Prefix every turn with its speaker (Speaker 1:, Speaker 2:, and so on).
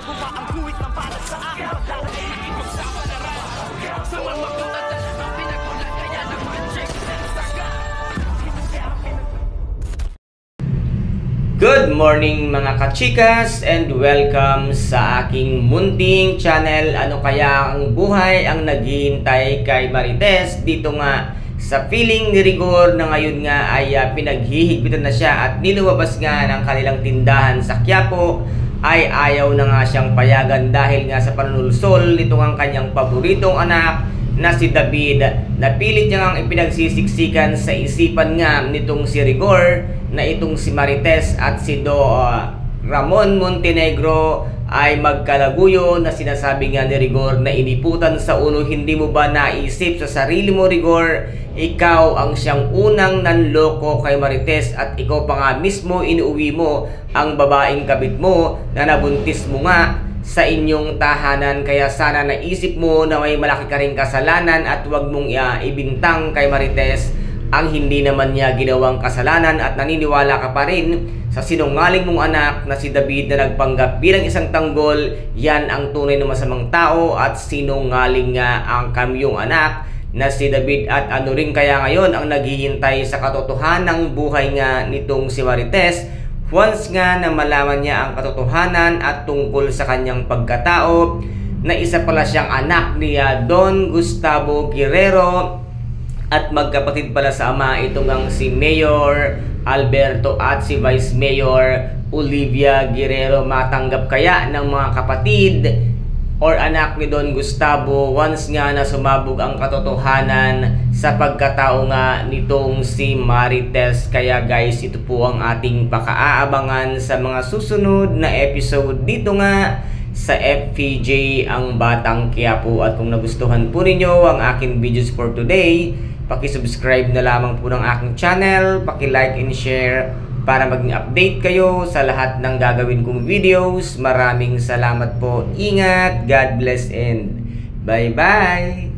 Speaker 1: Bago pa ang guhit ng balat sa akin, pagdala ay nakipagsama na rin. Sa mga magulat ang pinagulat kaya ng magic saga.
Speaker 2: Good morning mga kachikas and welcome sa aking munting channel. Ano kaya ang buhay ang naghihintay kay Marites dito nga sa piling ni Rigor na ngayon nga ay pinaghihigpitan na siya at nilumabas nga ng kanilang tindahan sa Quiapo ay ayaw na nga siyang payagan dahil nga sa panunulsol nito ang kanyang paboritong anak na si David. Napilit niya ngang ipinagsisiksikan sa isipan nga nitong si Rigor na itong si Marites at si Ramon Montenegro ay magkalaguyo na sinasabi nga ni Rigor na iniputan sa ulo. Hindi mo ba naisip sa sarili mo, Rigor? Ikaw ang siyang unang nanloko kay Marites at ikaw pa nga mismo inuwi mo ang babaeng kabit mo na nabuntis mo nga sa inyong tahanan. Kaya sana naisip mo na may malaki ka ring kasalanan at huwag mong ibintang kay Marites ang hindi naman niya ginawang kasalanan at naniniwala ka pa rin sa sinungaling mong anak na si David na nagpanggap bilang isang tanggol. Yan ang tunay na masamang tao at sinungaling nga ang kamyong anak na si David. At ano rin kaya ngayon ang naghihintay sa katotohanan ng buhay nga nitong si Marites once nga na malaman niya ang katotohanan at tungkol sa kanyang pagkatao na isa pala siyang anak ni Don Gustavo Guerrero at magkapatid pala sa ama itong ang si Mayor Alberto at si Vice Mayor Olivia Guerrero. Matanggap kaya ng mga kapatid or anak ni Don Gustavo once nga na sumabog ang katotohanan sa pagkatao nga nitong si Marites? Kaya guys, ito po ang ating pakaaabangan sa mga susunod na episode dito nga sa FPJ ang Batang Quiapo. At kung nagustuhan po ninyo ang aking videos for today, paki-subscribe na lamang po ng aking channel, paki-like and share para maging update kayo sa lahat ng gagawin kong videos. Maraming salamat po. Ingat, God bless and bye-bye!